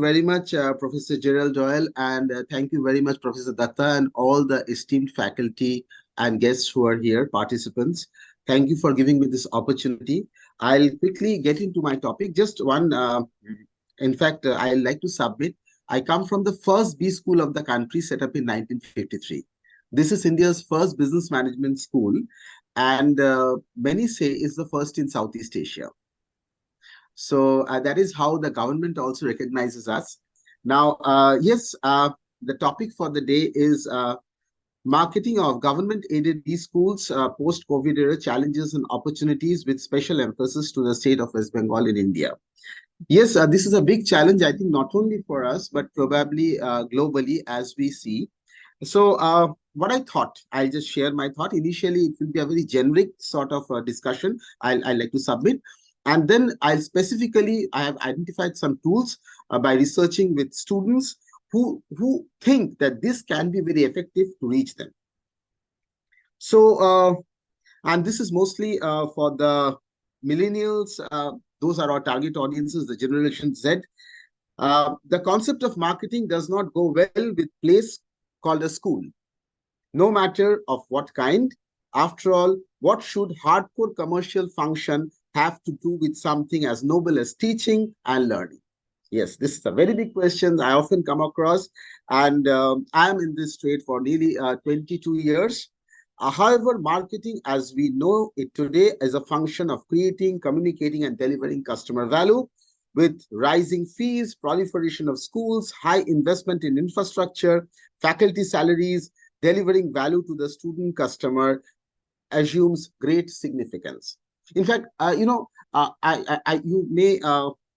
very much, Professor Gerald Doyle, and thank you very much, Professor Datta, and all the esteemed faculty and guests who are here, participants. Thank you for giving me this opportunity. I'll quickly get into my topic. Just one, in fact, I'd like to submit. I come from the first B school of the country set up in 1953. This is India's first business management school, and many say is the first in Southeast Asia. So that is how the government also recognizes us. Now, yes, the topic for the day is marketing of government-aided B-schools post-COVID era challenges and opportunities with special emphasis to the state of West Bengal in India. Yes, this is a big challenge, I think, not only for us, but probably globally as we see. So what I thought, I'll just share my thought. Initially, it will be a very generic sort of discussion I'll like to submit. And then I have identified some tools by researching with students who think that this can be very effective to reach them. So, and this is mostly for the millennials. Those are our target audiences, the Generation Z. The concept of marketing does not go well with place called a school, no matter of what kind. After all, what should hardcore commercial function have to do with something as noble as teaching and learning? Yes, this is a very big question I often come across, and I am in this trade for nearly 22 years. However, marketing as we know it today is a function of creating, communicating, and delivering customer value. With rising fees, proliferation of schools, high investment in infrastructure, faculty salaries, delivering value to the student customer assumes great significance. In fact, you may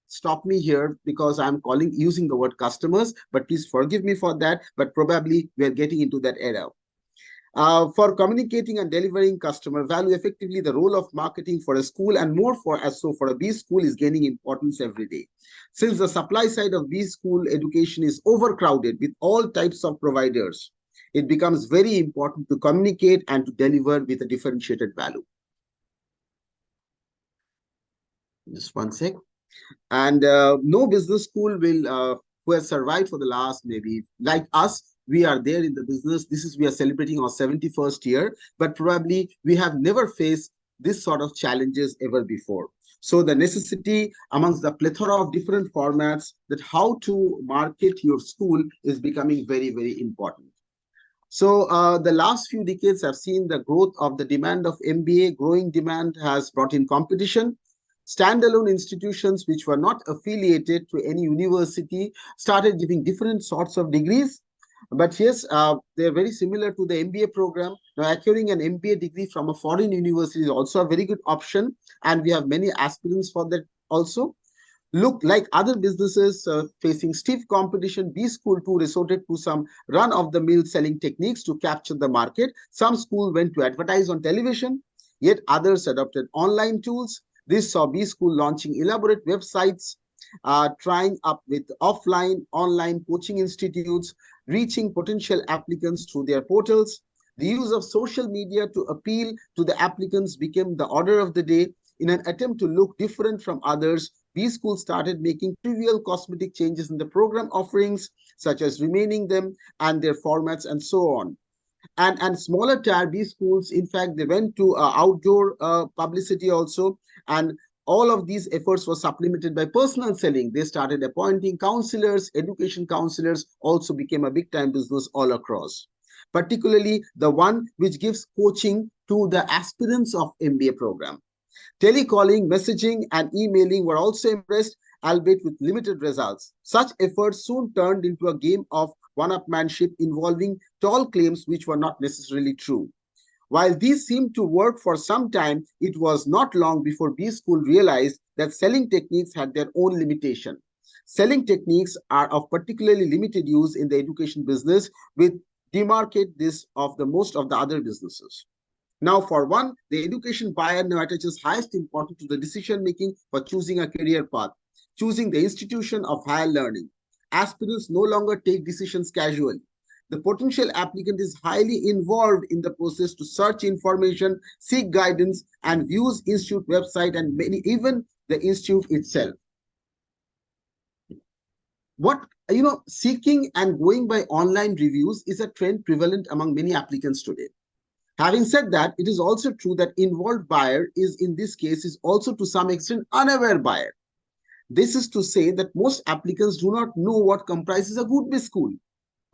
stop me here because I'm using the word customers, but please forgive me for that. But probably we are getting into that era. For communicating and delivering customer value effectively, the role of marketing for a school and more for a B school is gaining importance every day. Since the supply side of B school education is overcrowded with all types of providers, it becomes very important to communicate and to deliver with a differentiated value. Just one sec. And no business school will, who has survived for the last maybe, like us, we are there in the business. We are celebrating our 71st year, but probably we have never faced this sort of challenges ever before. So the necessity amongst the plethora of different formats that how to market your school is becoming very, very important. So the last few decades have seen the growth of the demand of MBA. Growing demand has brought in competition. Standalone institutions which were not affiliated to any university started giving different sorts of degrees. But yes, they're very similar to the MBA program. Now, acquiring an MBA degree from a foreign university is also a very good option. And we have many aspirants for that also. Look, like other businesses facing stiff competition, B school too resorted to some run-of-the-mill selling techniques to capture the market. Some schools went to advertise on television, yet others adopted online tools. This saw B school launching elaborate websites, trying up with offline, online coaching institutes, reaching potential applicants through their portals. The use of social media to appeal to the applicants became the order of the day. In an attempt to look different from others, B schools started making trivial cosmetic changes in the program offerings, such as renaming them and their formats and so on. And smaller tier B schools, in fact, they went to outdoor publicity also. And all of these efforts were supplemented by personal selling. They started appointing counselors, education counselors also became a big time business all across. Particularly the one which gives coaching to the aspirants of MBA program. Telecalling, messaging, and emailing were also embraced, albeit with limited results. Such efforts soon turned into a game of one-upmanship involving tall claims which were not necessarily true. While these seemed to work for some time, it was not long before B school realized that selling techniques had their own limitation. Selling techniques are of particularly limited use in the education business, which demarcate this of the most of the other businesses. Now, for one, the education buyer now attaches highest importance to the decision-making for choosing a career path, choosing the institution of higher learning. Aspirants no longer take decisions casually. The potential applicant is highly involved in the process to search information, seek guidance, and views institute website and even the institute itself. What, seeking and going by online reviews is a trend prevalent among many applicants today. Having said that, it is also true that involved buyer is in this case is also to some extent unaware buyer. This is to say that most applicants do not know what comprises a good school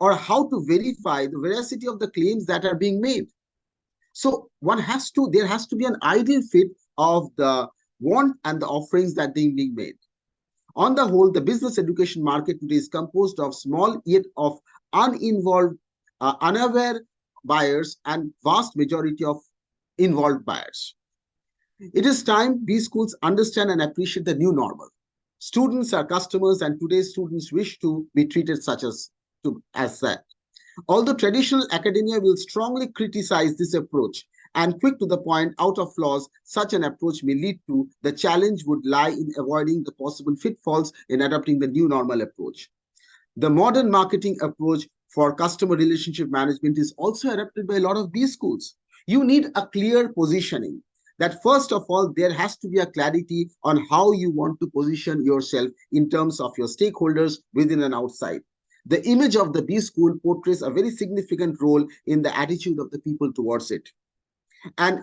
or how to verify the veracity of the claims that are being made. So there has to be an ideal fit of the want and the offerings that are being made. On the whole, the business education market today is composed of small yet of uninvolved, unaware buyers and vast majority of involved buyers. It is time B schools understand and appreciate the new normal. Students are customers, and today's students wish to be treated as that. Although traditional academia will strongly criticize this approach and quick to the point out of flaws such an approach may lead to, the challenge would lie in avoiding the possible pitfalls in adopting the new normal approach. The modern marketing approach for customer relationship management is also adopted by a lot of B schools. You need a clear positioning. That first of all, there has to be a clarity on how you want to position yourself in terms of your stakeholders within and outside. The image of the B school portrays a very significant role in the attitude of the people towards it. And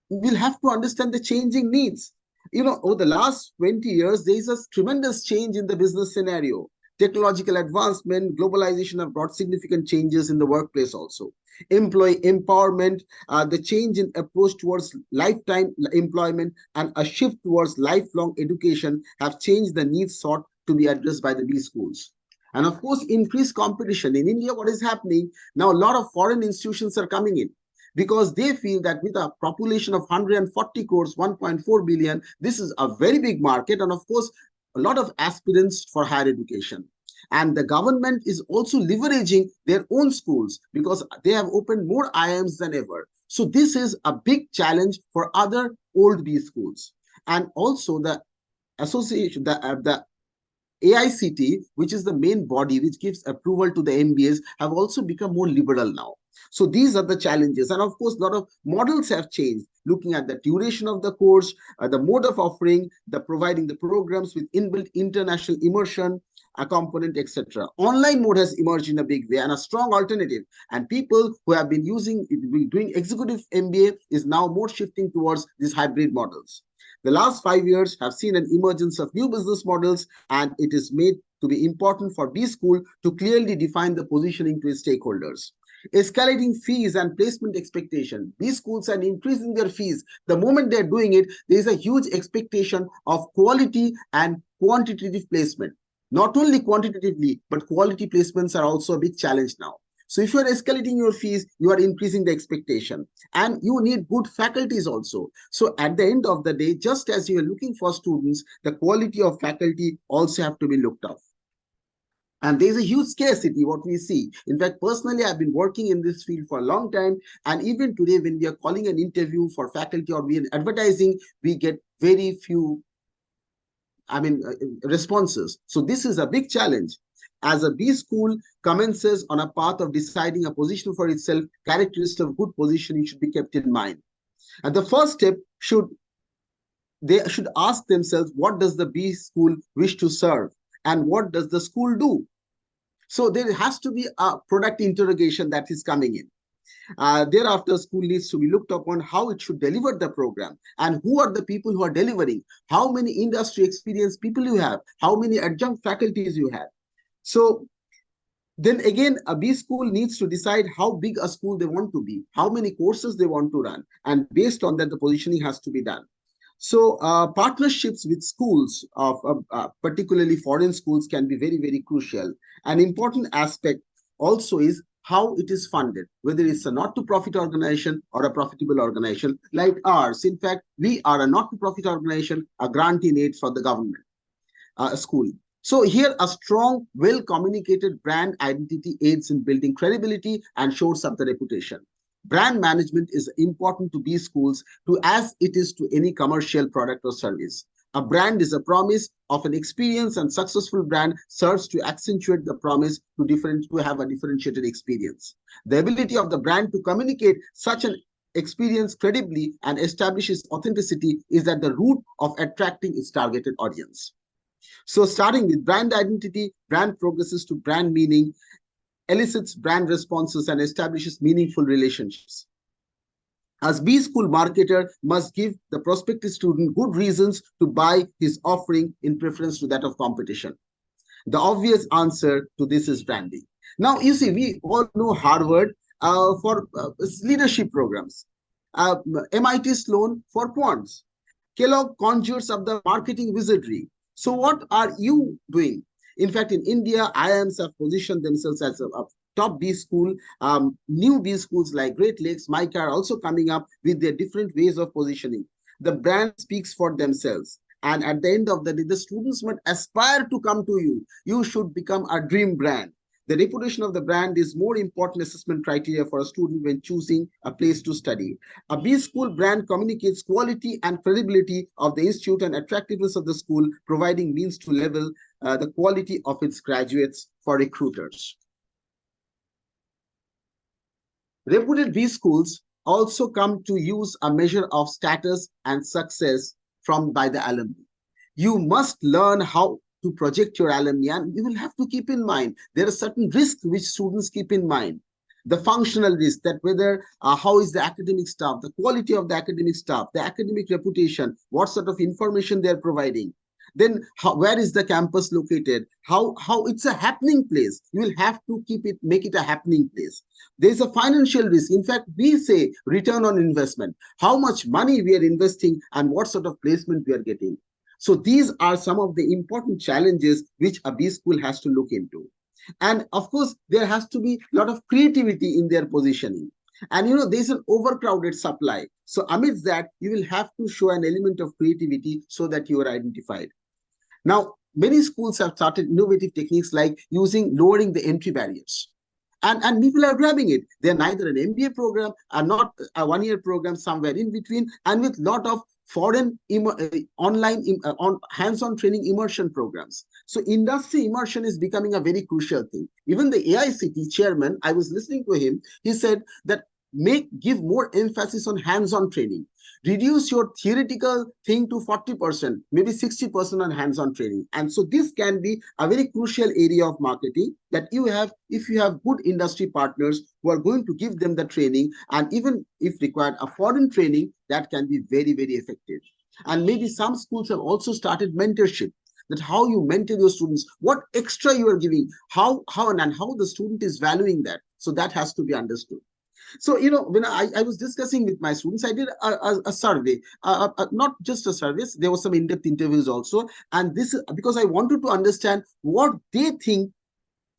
we'll have to understand the changing needs. Over the last 20 years, there is a tremendous change in the business scenario. Technological advancement, globalization have brought significant changes in the workplace also. Employee empowerment, the change in approach towards lifetime employment, and a shift towards lifelong education have changed the needs sought to be addressed by the B schools. And of course, increased competition. In India, what is happening now, a lot of foreign institutions are coming in because they feel that with a population of 140 crores, 1.4 billion, this is a very big market. And of course, a lot of aspirants for higher education. And the government is also leveraging their own schools because they have opened more IIMs than ever. So this is a big challenge for other old B schools. And also the association, the AICTE, which is the main body which gives approval to the MBAs, have also become more liberal now. So these are the challenges. And of course, a lot of models have changed, looking at the duration of the course, the mode of offering, the providing the programs with inbuilt international immersion, a component, etc. Online mode has emerged in a big way and a strong alternative. And people who have been doing executive MBA is now more shifting towards these hybrid models. The last 5 years have seen an emergence of new business models, and it is made to be important for B school to clearly define the positioning to its stakeholders. Escalating fees and placement expectation. B schools are increasing their fees. The moment they're doing it, there is a huge expectation of quality and quantitative placement. Not only quantitatively, but quality placements are also a big challenge now. So if you are escalating your fees, you are increasing the expectation, and you need good faculties also. So at the end of the day, just as you are looking for students, the quality of faculty also have to be looked at. And there's a huge scarcity, what we see. In fact, personally, I've been working in this field for a long time. And even today, when we are calling an interview for faculty or we are advertising, we get very few responses. So this is a big challenge. As a B school commences on a path of deciding a position for itself, characteristics of good positioning should be kept in mind. And the first step they should ask themselves, what does the B school wish to serve? And what does the school do? So there has to be a product interrogation that is coming in. Thereafter, school needs to be looked upon how it should deliver the program and who are the people who are delivering, how many industry experienced people you have, how many adjunct faculties you have. So then again, a B school needs to decide how big a school they want to be, how many courses they want to run, and based on that, the positioning has to be done. So partnerships with schools, particularly foreign schools, can be very, very crucial. An important aspect also is how it is funded, whether it's a not-to-profit organization or a profitable organization like ours. In fact, we are a not-to-profit organization, a grant in aid for the government school. So here, a strong, well-communicated brand identity aids in building credibility and shores up the reputation. Brand management is important to B schools as it is to any commercial product or service. A brand is a promise of an experience, and successful brand serves to accentuate the promise to have a differentiated experience. The ability of the brand to communicate such an experience credibly and establish its authenticity is at the root of attracting its targeted audience. So starting with brand identity, brand progresses to brand meaning, elicits brand responses, and establishes meaningful relationships. As B school marketer must give the prospective student good reasons to buy his offering in preference to that of competition. The obvious answer to this is branding. Now, you see, we all know Harvard for leadership programs, uh, MIT Sloan for quants. Kellogg conjures up the marketing wizardry. So, what are you doing? In fact, in India, IIMs have positioned themselves as a top B school. New B schools like Great Lakes, Mica are also coming up with their different ways of positioning. The brand speaks for themselves. And at the end of the day, the students must aspire to come to you. You should become a dream brand. The reputation of the brand is more important assessment criteria for a student when choosing a place to study. A B school brand communicates quality and credibility of the institute and attractiveness of the school, providing means to level the quality of its graduates for recruiters. Reputed B schools also come to use a measure of status and success from by the alumni. You must learn how to project your alumni, and you will have to keep in mind there are certain risks which students keep in mind. The functional risk, that whether how is the academic staff, the quality of the academic staff, the academic reputation, what sort of information they are providing. Then where is the campus located? How it's a happening place. You will have to make it a happening place. There's a financial risk. In fact, we say return on investment. How much money we are investing and what sort of placement we are getting. So these are some of the important challenges which a B school has to look into. And of course, there has to be a lot of creativity in their positioning. And there's an overcrowded supply. So amidst that, you will have to show an element of creativity so that you are identified. Now, many schools have started innovative techniques like lowering the entry barriers. And people are grabbing it. They're neither an MBA program or not a one-year program, somewhere in between, and with a lot of foreign online hands-on training immersion programs. So industry immersion is becoming a very crucial thing. Even the AICT chairman, I was listening to him, he said that give more emphasis on hands-on training. Reduce your theoretical thing to 40%, maybe 60% on hands-on training. And so this can be a very crucial area of marketing that you have if you have good industry partners who are going to give them the training, and even if required a foreign training, that can be very, very effective. And maybe some schools have also started mentorship, that how you mentor your students, what extra you are giving, how the student is valuing that. So that has to be understood. So, when I was discussing with my students, I did a survey, not just a survey, there was some in-depth interviews also. And this is because I wanted to understand what they think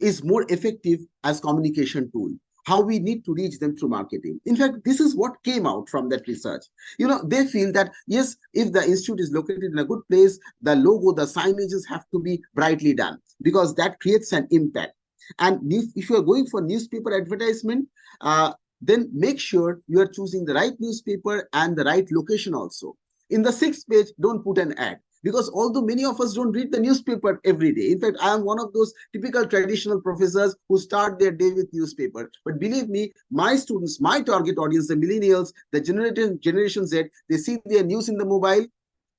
is more effective as communication tool, how we need to reach them through marketing. In fact, this is what came out from that research. They feel that, yes, if the institute is located in a good place, the logo, the signages have to be brightly done because that creates an impact. And if you are going for newspaper advertisement, then make sure you are choosing the right newspaper and the right location also. In the 6th page, don't put an ad, because although many of us don't read the newspaper every day, in fact, I am one of those typical traditional professors who start their day with newspaper. But believe me, my students, my target audience, the millennials, the Generation Z, they see their news in the mobile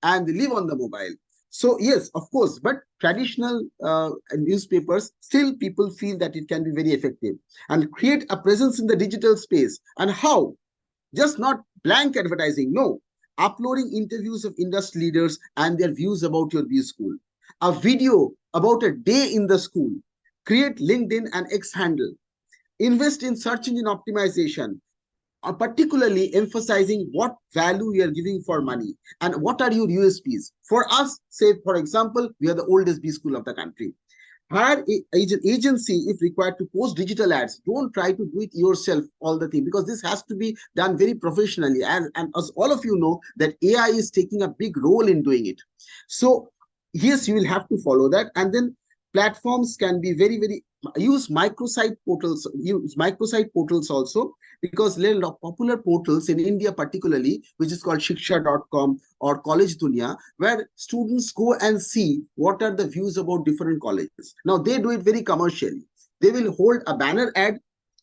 and they live on the mobile. So yes, of course, but traditional newspapers, still people feel that it can be very effective and create a presence in the digital space. And how? Just not blank advertising, no. Uploading interviews of industry leaders and their views about your B school. A video about a day in the school. Create LinkedIn and X handle. Invest in search engine optimization, particularly emphasizing what value you are giving for money and what are your USPs. For us, say, for example, we are the oldest B school of the country. Hire an agency if required to post digital ads. Don't try to do it yourself all the time, because this has to be done very professionally. And as all of you know, that AI is taking a big role in doing it. So yes, you will have to follow that. And then platforms can be very, very use microsite portals also, because there are popular portals in India particularly, which is called shiksha.com or College Dunia, where students go and see what are the views about different colleges. Now they do it very commercially. They will hold a banner ad,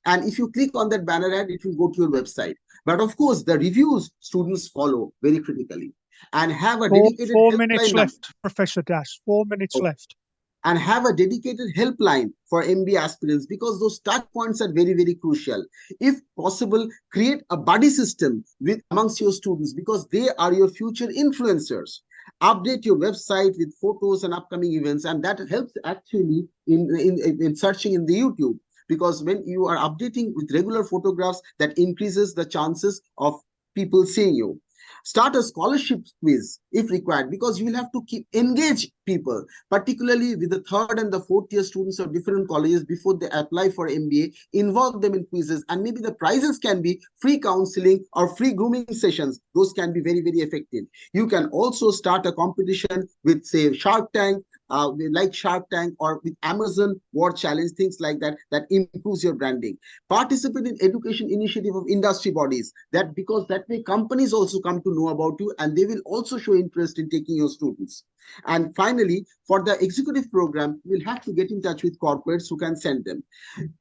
and if you click on that banner ad, it will go to your website. But of course, the reviews students follow very critically. and have a dedicated Four helpline minutes number. left, Professor Das. 4 minutes left. And have a dedicated helpline for MBA aspirants, because those touch points are very, very crucial. If possible, create a buddy system with amongst your students, because they are your future influencers. Update your website with photos and upcoming events, and that helps actually in searching in the YouTube, because when you are updating with regular photographs, that increases the chances of people seeing you. Start a scholarship quiz if required, because you will have to keep engage people, particularly with the third and the fourth year students of different colleges before they apply for MBA. Involve them in quizzes, and maybe the prizes can be free counseling or free grooming sessions. Those can be very, very effective. You can also start a competition with, say, Shark Tank, like Shark Tank, or with Amazon War Challenge, things like that, that improves your branding. Participate in education initiative of industry bodies, that because that way companies also come to know about you, and they will also show interest in taking your students. And finally, for the executive program, you will have to get in touch with corporates who can send them.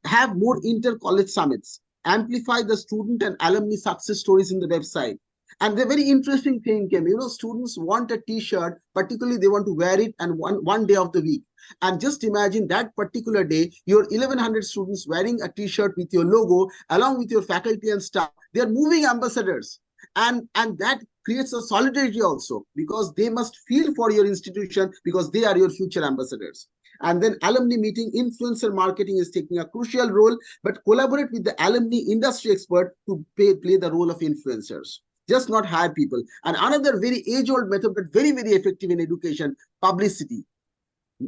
Have more inter-college summits. Amplify the student and alumni success stories in the website. And the very interesting thing came, students want a t-shirt, particularly they want to wear it and one day of the week. And just imagine that particular day, your 1100 students wearing a t-shirt with your logo, along with your faculty and staff. They are moving ambassadors. And that creates a solidarity also, because they must feel for your institution, because they are your future ambassadors. And then alumni meeting, influencer marketing is taking a crucial role, but collaborate with the alumni industry expert to play the role of influencers. Just not hire people. And another very age-old method, but very, very effective in education, publicity.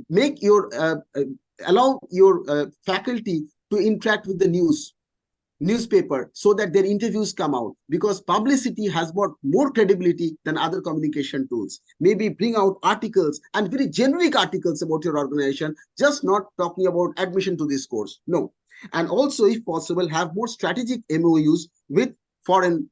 Make your allow your faculty to interact with the newspaper, so that their interviews come out, because publicity has got more credibility than other communication tools. Maybe bring out articles, and very generic articles about your organization, just not talking about admission to this course. No. And also, if possible, have more strategic MOUs with foreign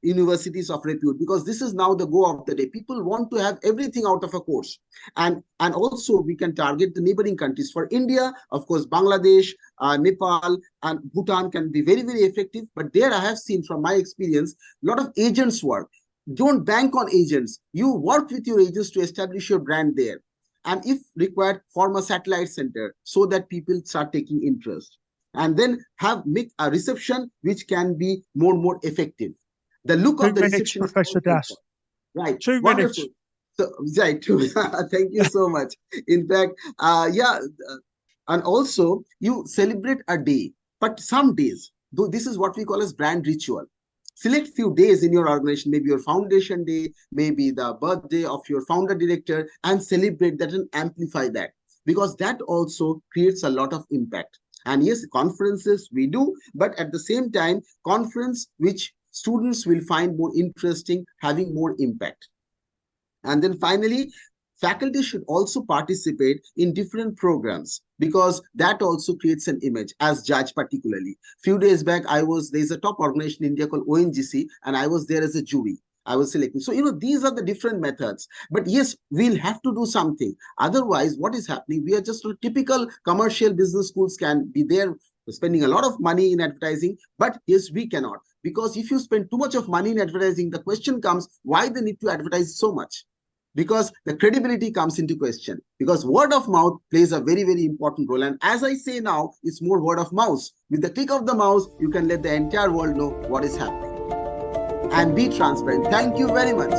universities of repute, because this is now the go of the day. People want to have everything out of a course. And also we can target the neighboring countries. For India, of course, Bangladesh, Nepal and Bhutan can be very, very effective. But there I have seen from my experience, a lot of agents work. Don't bank on agents. You work with your agents to establish your brand there. And if required, form a satellite center, so that people start taking interest. And then make a reception which can be more effective. The look 2 of the minutes, reception Professor Das. right. 2 Wonderful. minutes. So, right. Thank you so much. In fact, and also you celebrate a day, but some days, though, this is what we call as brand ritual. Select few days in your organization, maybe your foundation day, maybe the birthday of your founder director, and celebrate that and amplify that, because that also creates a lot of impact. And yes, conferences we do, but at the same time, conference which students will find more interesting, having more impact. And then finally, faculty should also participate in different programs, because that also creates an image as judge. Particularly, few days back, there's a top organization in India called ONGC, and I was there as a jury. I was selecting. So, these are the different methods. But yes, we'll have to do something. Otherwise, what is happening? We are just a typical commercial business schools can be there spending a lot of money in advertising. But yes, we cannot. Because if you spend too much of money in advertising, the question comes, why they need to advertise so much? Because the credibility comes into question, because word of mouth plays a very, very important role. And as I say now, it's more word of mouse. With the click of the mouse, you can let the entire world know what is happening. And be transparent. Thank you very much.